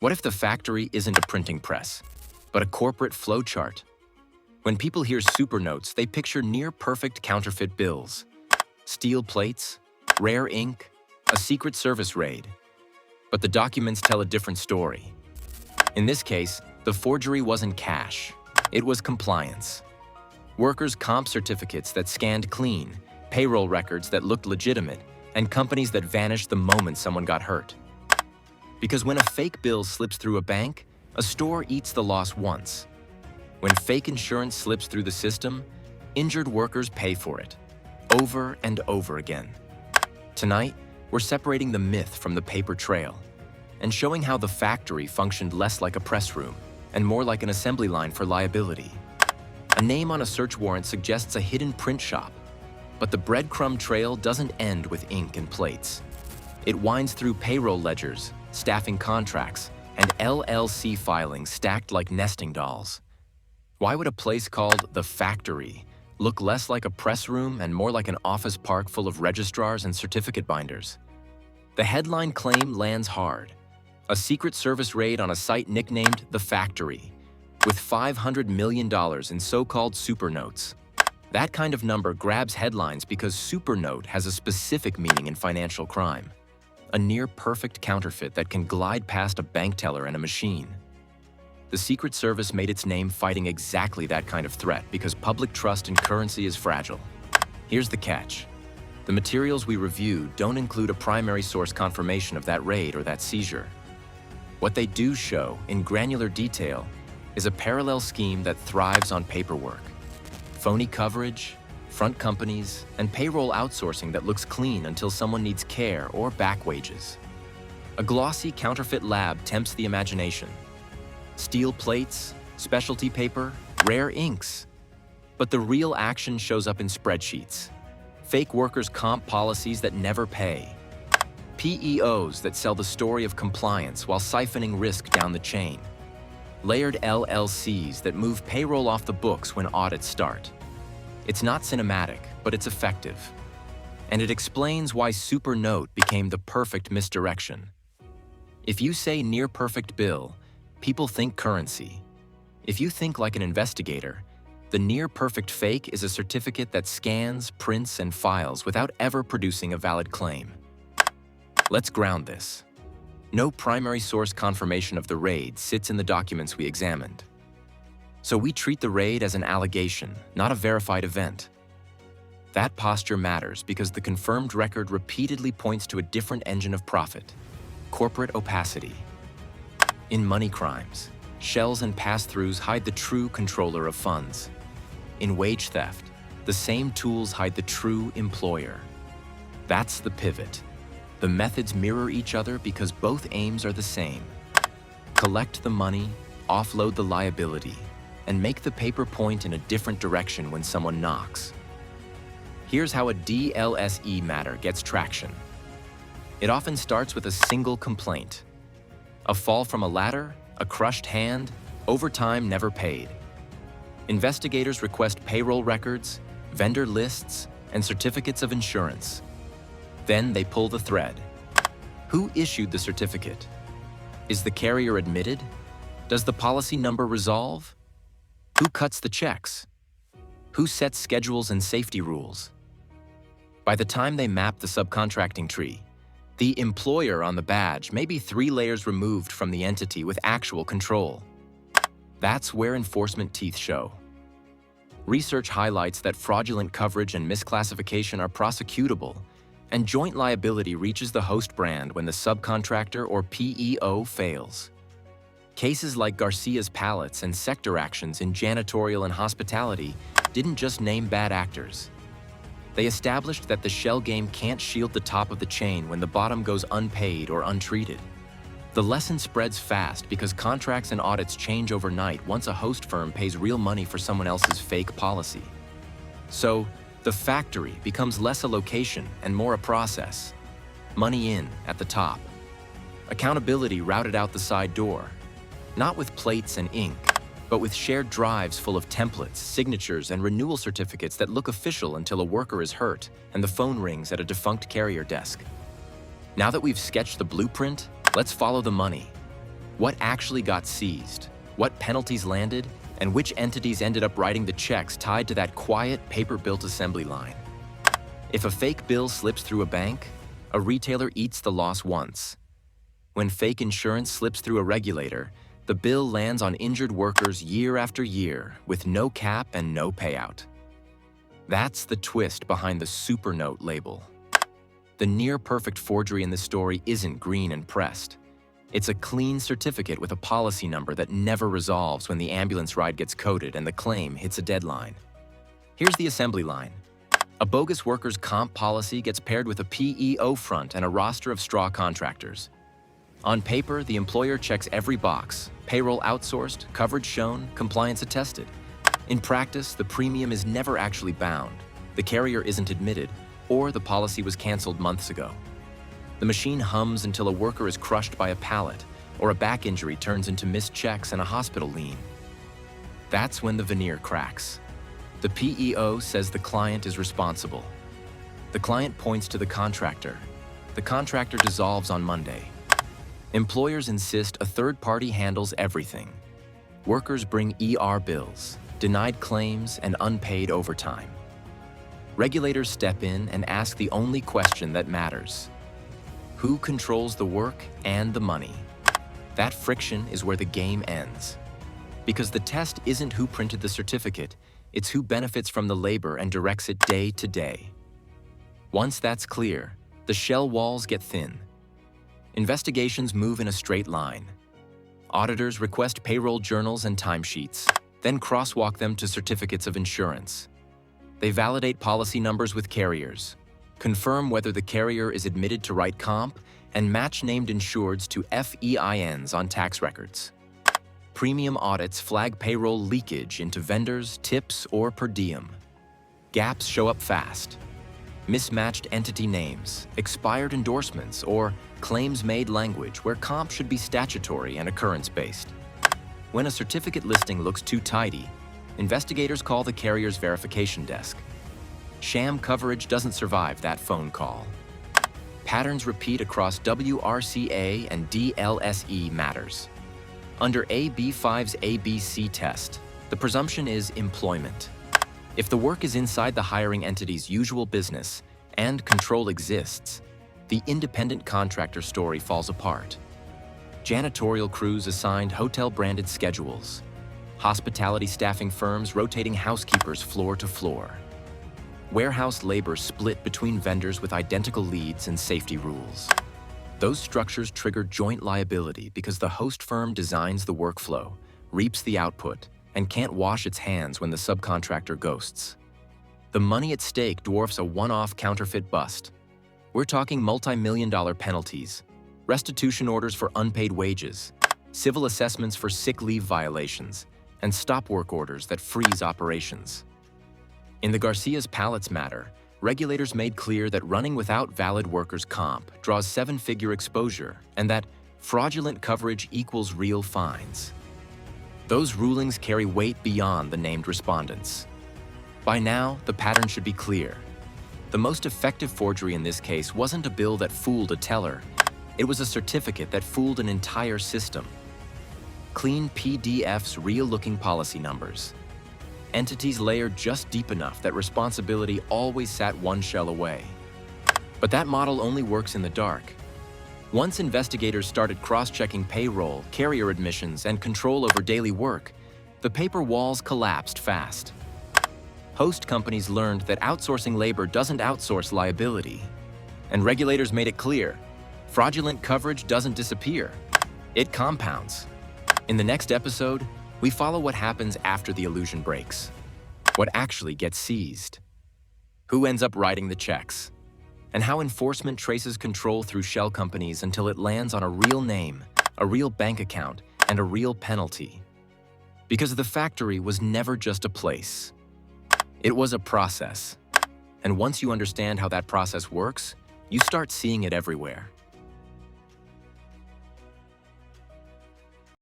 What if the factory isn't a printing press, but a corporate flowchart? When people hear super notes, they picture near-perfect counterfeit bills, steel plates, rare ink, a Secret Service raid. But the documents tell a different story. In this case, the forgery wasn't cash, it was compliance. Workers' comp certificates that scanned clean, payroll records that looked legitimate, and companies that vanished the moment someone got hurt. Because when a fake bill slips through a bank, a store eats the loss once. When fake insurance slips through the system, injured workers pay for it, over and over again. Tonight, we're separating the myth from the paper trail and showing how the factory functioned less like a press room and more like an assembly line for liability. A name on a search warrant suggests a hidden print shop, but the breadcrumb trail doesn't end with ink and plates. It winds through payroll ledgers, staffing contracts, and LLC filings stacked like nesting dolls. Why would a place called the factory look less like a press room and more like an office park full of registrars and certificate binders? The headline claim lands hard. A Secret Service raid on a site nicknamed The Factory, with $500 million in so-called super notes. That kind of number grabs headlines because super note has a specific meaning in financial crime. A near-perfect counterfeit that can glide past a bank teller and a machine. The Secret Service made its name fighting exactly that kind of threat because public trust in currency is fragile. Here's the catch. The materials we review don't include a primary source confirmation of that raid or that seizure. What they do show, in granular detail, is a parallel scheme that thrives on paperwork. Phony coverage, front companies, and payroll outsourcing that looks clean until someone needs care or back wages. A glossy counterfeit lab tempts the imagination. Steel plates, specialty paper, rare inks. But the real action shows up in spreadsheets. Fake workers' comp policies that never pay. PEOs that sell the story of compliance while siphoning risk down the chain. Layered LLCs that move payroll off the books when audits start. It's not cinematic, but it's effective. And it explains why super note became the perfect misdirection. If you say near-perfect bill, people think currency. If you think like an investigator, the near-perfect fake is a certificate that scans, prints, and files without ever producing a valid claim. Let's ground this. No primary source confirmation of the raid sits in the documents we examined. So we treat the raid as an allegation, not a verified event. That posture matters because the confirmed record repeatedly points to a different engine of profit: corporate opacity. In money crimes, shells and pass-throughs hide the true controller of funds. In wage theft, the same tools hide the true employer. That's the pivot. The methods mirror each other because both aims are the same. Collect the money, offload the liability, and make the paper point in a different direction when someone knocks. Here's how a DLSE matter gets traction. It often starts with a single complaint. A fall from a ladder, a crushed hand, overtime never paid. Investigators request payroll records, vendor lists, and certificates of insurance. Then they pull the thread. Who issued the certificate? Is the carrier admitted? Does the policy number resolve? Who cuts the checks? Who sets schedules and safety rules? By the time they map the subcontracting tree, the employer on the badge may be 3 layers removed from the entity with actual control. That's where enforcement teeth show. Research highlights that fraudulent coverage and misclassification are prosecutable, and joint liability reaches the host brand when the subcontractor or PEO fails. Cases like Garcia's pallets and sector actions in janitorial and hospitality didn't just name bad actors. They established that the shell game can't shield the top of the chain when the bottom goes unpaid or untreated. The lesson spreads fast because contracts and audits change overnight once a host firm pays real money for someone else's fake policy. So, the factory becomes less a location and more a process. Money in at the top. Accountability routed out the side door. Not with plates and ink, but with shared drives full of templates, signatures, and renewal certificates that look official until a worker is hurt and the phone rings at a defunct carrier desk. Now that we've sketched the blueprint, let's follow the money. What actually got seized, what penalties landed, and which entities ended up writing the checks tied to that quiet, paper-built assembly line. If a fake bill slips through a bank, a retailer eats the loss once. When fake insurance slips through a regulator, the bill lands on injured workers year after year with no cap and no payout. That's the twist behind the supernote label. The near-perfect forgery in this story isn't green and pressed. It's a clean certificate with a policy number that never resolves when the ambulance ride gets coded and the claim hits a deadline. Here's the assembly line. A bogus workers' comp policy gets paired with a PEO front and a roster of straw contractors. On paper, the employer checks every box: payroll outsourced, coverage shown, compliance attested. In practice, the premium is never actually bound, the carrier isn't admitted, or the policy was canceled months ago. The machine hums until a worker is crushed by a pallet, or a back injury turns into missed checks and a hospital lien. That's when the veneer cracks. The PEO says the client is responsible. The client points to the contractor. The contractor dissolves on Monday. Employers insist a third party handles everything. Workers bring ER bills, denied claims, and unpaid overtime. Regulators step in and ask the only question that matters: who controls the work and the money? That friction is where the game ends. Because the test isn't who printed the certificate, it's who benefits from the labor and directs it day to day. Once that's clear, the shell walls get thin. Investigations move in a straight line. Auditors request payroll journals and timesheets, then crosswalk them to certificates of insurance. They validate policy numbers with carriers, confirm whether the carrier is admitted to write comp, and match named insureds to FEINs on tax records. Premium audits flag payroll leakage into vendors, tips, or per diem. Gaps show up fast. Mismatched entity names, expired endorsements, or claims-made language where comp should be statutory and occurrence-based. When a certificate listing looks too tidy, investigators call the carrier's verification desk. Sham coverage doesn't survive that phone call. Patterns repeat across WRCA and DLSE matters. Under AB5's ABC test, the presumption is employment. If the work is inside the hiring entity's usual business and control exists, the independent contractor story falls apart. Janitorial crews assigned hotel-branded schedules. Hospitality staffing firms rotating housekeepers floor to floor. Warehouse labor split between vendors with identical leads and safety rules. Those structures trigger joint liability because the host firm designs the workflow, reaps the output, and can't wash its hands when the subcontractor ghosts. The money at stake dwarfs a one-off counterfeit bust. We're talking multi-million-dollar penalties, restitution orders for unpaid wages, civil assessments for sick leave violations, and stop work orders that freeze operations. In the Garcia's pallets matter, regulators made clear that running without valid workers' comp draws seven-figure exposure and that fraudulent coverage equals real fines. Those rulings carry weight beyond the named respondents. By now, the pattern should be clear. The most effective forgery in this case wasn't a bill that fooled a teller. It was a certificate that fooled an entire system. Clean PDFs, real-looking policy numbers. Entities layered just deep enough that responsibility always sat one shell away. But that model only works in the dark. Once investigators started cross-checking payroll, carrier admissions, and control over daily work, the paper walls collapsed fast. Host companies learned that outsourcing labor doesn't outsource liability. And regulators made it clear, fraudulent coverage doesn't disappear. It compounds. In the next episode, we follow what happens after the illusion breaks. What actually gets seized. Who ends up writing the checks. And how enforcement traces control through shell companies until it lands on a real name, a real bank account, and a real penalty. Because the factory was never just a place. It was a process. And once you understand how that process works, you start seeing it everywhere.